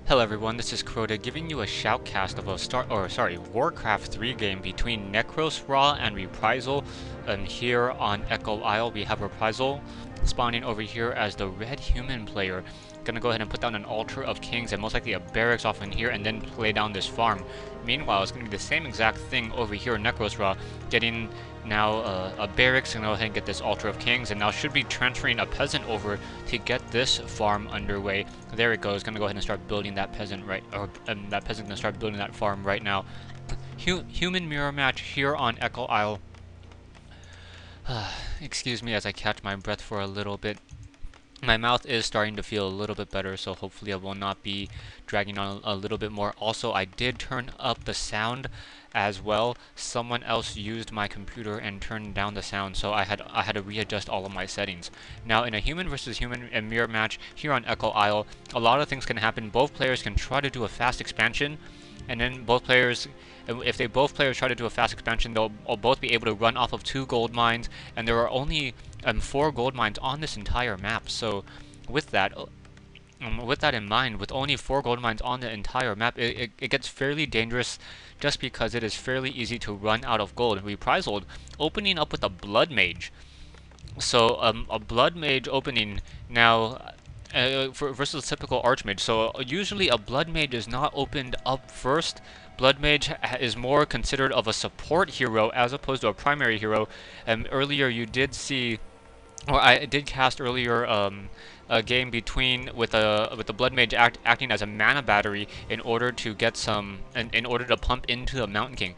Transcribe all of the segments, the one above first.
Hello everyone, this is Crota giving you a shoutcast of a WarCraft 3 game between NecrosRa and Reprisal. And here on Echo Isle we have Reprisal spawning over here as the red human player. Gonna go ahead and put down an altar of kings and most likely a barracks off in here and then play down this farm. Meanwhile, it's gonna be the same exact thing over here in NecrosRa, getting now a barracks and go ahead and get this altar of kings, and now should be transferring a peasant over to get this farm underway. There it goes. Gonna go ahead and start building that peasant that peasant gonna start building that farm right now. Human mirror match here on Echo Isle. Excuse me as I catch my breath for a little bit. My mouth is starting to feel a little bit better, so hopefully I will not be dragging on a little bit more. Also, I did turn up the sound as well. Someone else used my computer and turned down the sound, so I had to readjust all of my settings. Now, in a human versus human and mirror match here on Echo Isle, a lot of things can happen. Both players can try to do a fast expansion, and then both players, if both players try to do a fast expansion, they'll both be able to run off of 2 gold mines, and there are only 4 gold mines on this entire map. So with that in mind, with only 4 gold mines on the entire map, it gets fairly dangerous just because it is fairly easy to run out of gold. Reprisal opening up with a Bloodmage. So a Bloodmage opening now versus typical Archmage. So usually a Bloodmage is not opened up first. Bloodmage is more considered of a support hero as opposed to a primary hero. Earlier you did see, or I did cast earlier a game with the Bloodmage acting as a mana battery in order to get some, in order to pump into the Mountain King.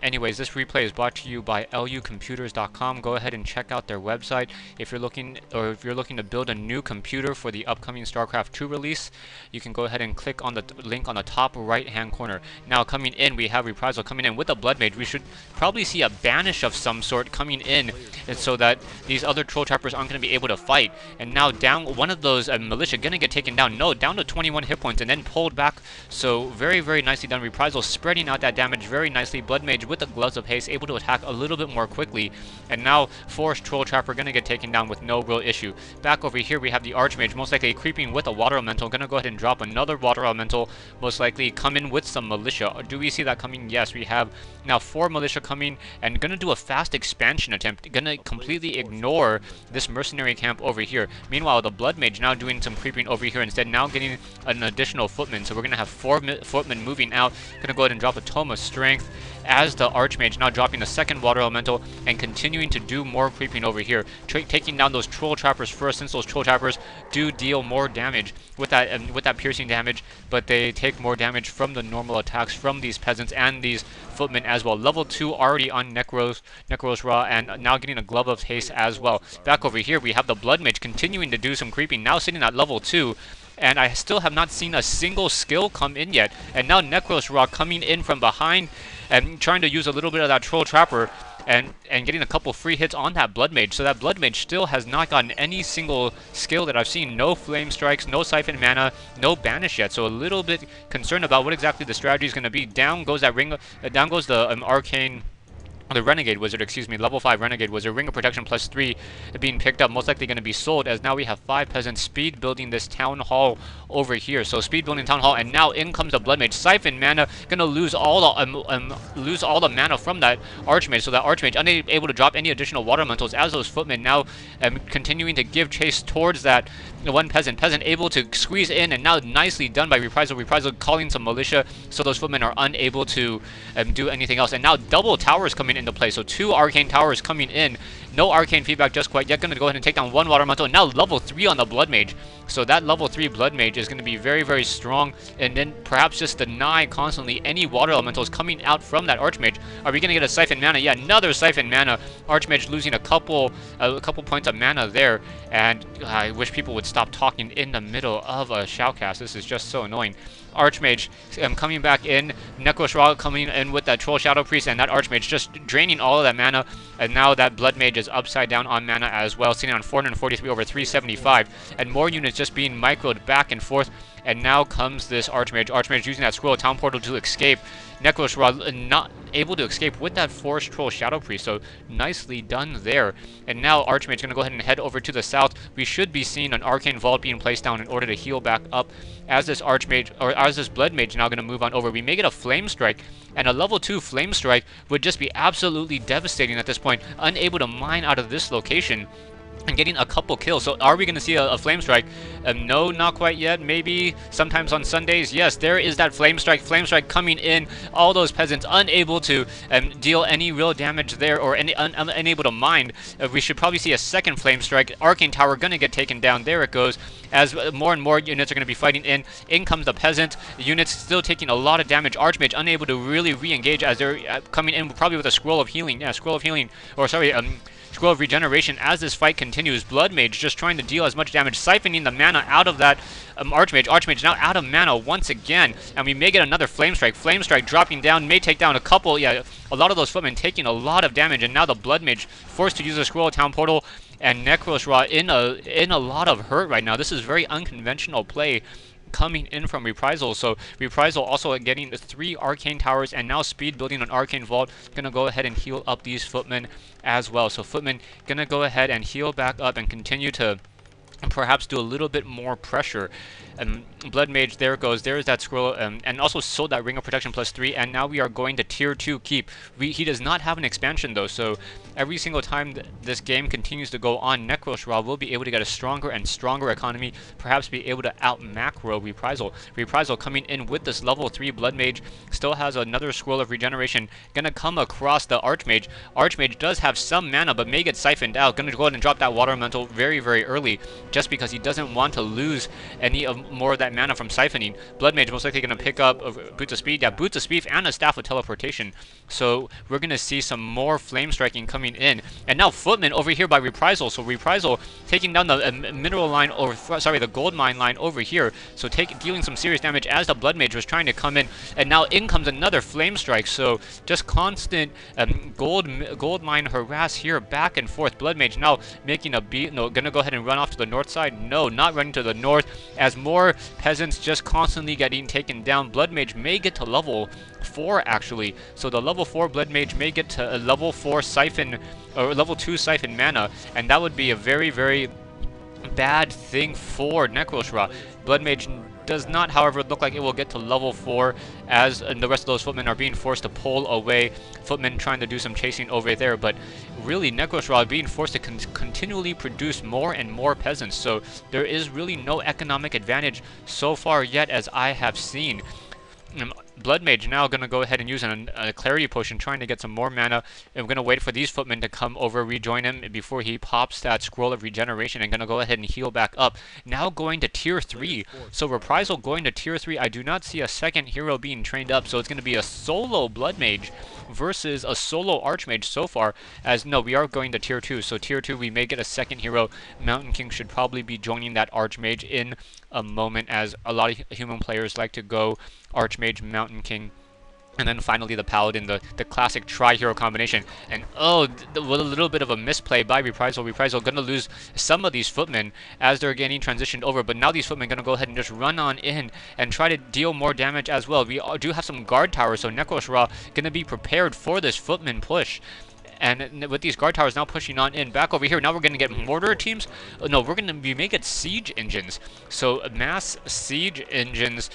Anyways, this replay is brought to you by lucomputers.com. Go ahead and check out their website if you're looking to build a new computer for the upcoming StarCraft 2 release. You can go ahead and click on the link on the top right hand corner. Now coming in, we have Reprisal coming in with a Bloodmage. We should probably see a banish of some sort coming in, and so that these other troll trappers aren't going to be able to fight. And now down one of those militia gonna get taken down. No, down to 21 hit points and then pulled back. So very nicely done. Reprisal spreading out that damage very nicely. Bloodmage with the gloves of haste, able to attack a little bit more quickly, and now Forest Troll Trapper gonna get taken down with no real issue. Back over here we have the Archmage, most likely creeping with a Water Elemental, gonna go ahead and drop another Water Elemental, most likely come in with some militia. Do we see that coming? Yes, we have now 4 militia coming, and gonna do a fast expansion attempt, gonna completely ignore this mercenary camp over here. Meanwhile, the Bloodmage now doing some creeping over here instead, now getting an additional footman, so we're gonna have 4 footmen moving out. Gonna go ahead and drop a Tome of Strength, as the Archmage now dropping the 2nd Water Elemental and continuing to do more creeping over here, taking down those Troll Trappers first, since those Troll Trappers do deal more damage with that piercing damage, but they take more damage from the normal attacks from these peasants and these footmen as well. Level 2 already on NecrosRa, and now getting a Glove of Haste as well. Back over here we have the Bloodmage continuing to do some creeping, now sitting at level 2. And I still have not seen a single skill come in yet. And now NecrosRa coming in from behind and trying to use a little bit of that Troll Trapper and getting a couple free hits on that Bloodmage. So that Bloodmage still has not gotten any single skill that I've seen. No Flame Strikes, no Siphon Mana, no Banish yet. So a little bit concerned about what exactly the strategy is going to be. Down goes that ring, down goes the Arcane... The Renegade Wizard, excuse me, level 5 Renegade Wizard, Ring of Protection +3 being picked up, most likely going to be sold, as now we have 5 peasants speed building this town hall over here. So speed building town hall, and now in comes the Bloodmage. Siphon Mana, going to lose all the mana from that Archmage, so that Archmage unable to drop any additional Water Elementals, as those footmen now continuing to give chase towards that one peasant able to squeeze in, and now nicely done by Reprisal calling some militia, so those footmen are unable to do anything else. And now double towers coming into play, so 2 arcane towers coming in. No arcane feedback just quite yet. Going to go ahead and take down 1 Water Elemental, and now level 3 on the Bloodmage. So that level 3 Bloodmage is going to be very strong, and then perhaps just deny constantly any Water Elementals coming out from that Archmage. Are we going to get a Siphon Mana? Yeah, another Siphon Mana. Archmage losing a couple points of mana there, and I wish people would stop talking in the middle of a shoutcast. This is just so annoying. Archmage coming back in, NecrosRa coming in with that Troll Shadow Priest, and that Archmage just draining all of that mana, and now that Bloodmage is upside down on mana as well, sitting on 443 over 375, and more units just being microed back and forth And now comes this Archmage. Archmage using that Scroll of Town Portal to escape. NecrosRa not able to escape with that Forest Troll Shadow Priest, so nicely done there. And now Archmage is going to go ahead and head over to the south. We should be seeing an Arcane Vault being placed down in order to heal back up as this Archmage, or as this Bloodmage now going to move on over. We may get a Flame Strike, and a level 2 Flame Strike would just be absolutely devastating at this point. Unable to mine out of this location and getting a couple kills. So are we going to see a Flame Strike? No, not quite yet. Maybe sometimes on Sundays. Yes, there is that Flame Strike. Flame Strike coming in. All those peasants unable to deal any real damage there, or unable to mine. We should probably see a second Flame Strike. Arcane Tower going to get taken down. There it goes. As more and more units are going to be fighting in. In comes the peasant. Units still taking a lot of damage. Archmage unable to really re-engage as they're coming in probably with a Scroll of Healing. Yeah, Scroll of Healing. Or sorry, Scroll of Regeneration as this fight continues. Bloodmage just trying to deal as much damage, siphoning the mana out of that Archmage. Archmage now out of mana once again, and we may get another Flame Strike. Flame Strike dropping down, may take down a couple, yeah, a lot of those footmen taking a lot of damage, and now the Bloodmage forced to use a Scroll of Town Portal, and NecrosRa in a lot of hurt right now. This is very unconventional play coming in from Reprisal. So Reprisal also getting 3 Arcane Towers and now speed building an Arcane Vault. Gonna go ahead and heal up these footmen as well. So footmen gonna go ahead and heal back up and continue to perhaps do a little bit more pressure. Bloodmage, there it goes. There is that scroll, and also sold that Ring of Protection +3, and now we are going to Tier 2 keep. He does not have an expansion though, so every single time this game continues to go on, NecrosRa will be able to get a stronger and stronger economy, perhaps be able to out-macro Reprisal. Reprisal coming in with this level 3 Bloodmage, still has another Scroll of Regeneration, gonna come across the Archmage. Archmage does have some mana, but may get siphoned out. Gonna go ahead and drop that Water Elemental very, very early, just because he doesn't want to lose any of more of that mana from siphoning. Bloodmage most likely going to pick up Boots of Speed, yeah, Boots of Speed and a Staff of Teleportation. So we're going to see some more Flame Striking coming in. And now Footman over here by Reprisal. So Reprisal taking down the mineral line, or sorry, the gold mine line over here. So dealing some serious damage as the Bloodmage was trying to come in. And now in comes another Flame Strike. So just constant gold mine harass here, back and forth. Bloodmage now making a beat. No, going to go ahead and run off to the north side. No, not running to the north, as more peasants just constantly getting taken down. Bloodmage may get to level 4 actually. So the level 4 Bloodmage may get to a level 4 siphon, or level 2 siphon mana, and that would be a very, very bad thing for NecrosRa. Bloodmage does not, however, look like it will get to level 4, as the rest of those footmen are being forced to pull away. Footmen trying to do some chasing over there, but really NecrosRa being forced to continually produce more and more peasants. So there is really no economic advantage so far yet, as I have seen. Bloodmage now going to go ahead and use a Clarity Potion, trying to get some more mana. And we're going to wait for these footmen to come over, rejoin him before he pops that Scroll of Regeneration, and going to go ahead and heal back up. Now going to Tier 3. So Reprisal going to Tier 3. I do not see a second hero being trained up, so it's going to be a solo Bloodmage versus a solo Archmage so far. As no, we are going to Tier 2. So Tier 2, we may get a second hero. Mountain King should probably be joining that Archmage in a moment, as a lot of human players like to go Archmage, Mountain King, and then finally the Paladin, the classic tri-hero combination. And oh, with a little bit of a misplay by Reprisal. Reprisal going to lose some of these footmen as they're getting transitioned over, but now these footmen going to go ahead and just run on in and try to deal more damage as well. We do have some guard towers, so NecrosRa going to be prepared for this footman push. And with these guard towers now pushing on in, back over here, now we're going to get mortar teams. No, we're going to be make it siege engines. So mass siege engines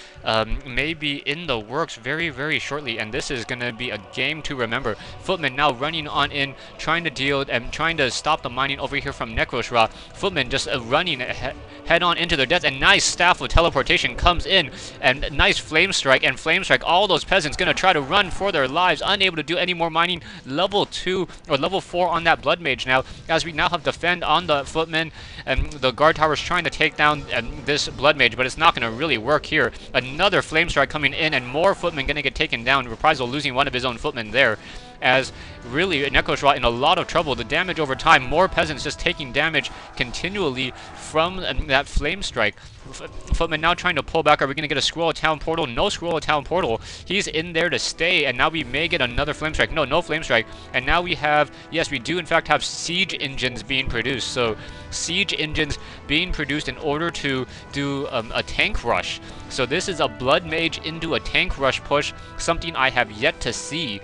may be in the works very, very shortly, and this is going to be a game to remember. Footmen now running on in, trying to deal and trying to stop the mining over here from NecrosRa. Footmen just running head on into their death, and nice Staff of Teleportation comes in, and nice Flame Strike, and Flame Strike. All those peasants going to try to run for their lives, unable to do any more mining. Level 2 or level 4 on that Bloodmage now, as we now have defend on the footmen, and the guard towers trying to take down this Bloodmage, but it's not going to really work here. Another Flame Strike coming in, and more footmen going to get taken down. Reprisal losing one of his own footmen there, as really NecrosRa in a lot of trouble. The damage over time, more peasants just taking damage continually from that Flame Strike. Footman now trying to pull back. Are we going to get a Scroll of Town portal? No Scroll of Town portal. He's in there to stay, and now we may get another Flame Strike. No, no Flame Strike. And now we have, yes, we do in fact have Siege Engines being produced. So Siege Engines being produced in order to do a tank rush. So this is a Blood Mage into a tank rush push, something I have yet to see.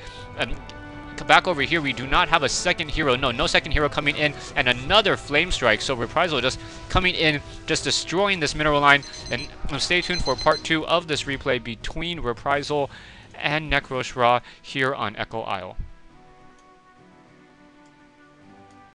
Back over here, we do not have a second hero. No second hero coming in, and another Flame Strike. So Reprisal just coming in, just destroying this mineral line. And stay tuned for part 2 of this replay between Reprisal and NecrosRa here on Echo Isle.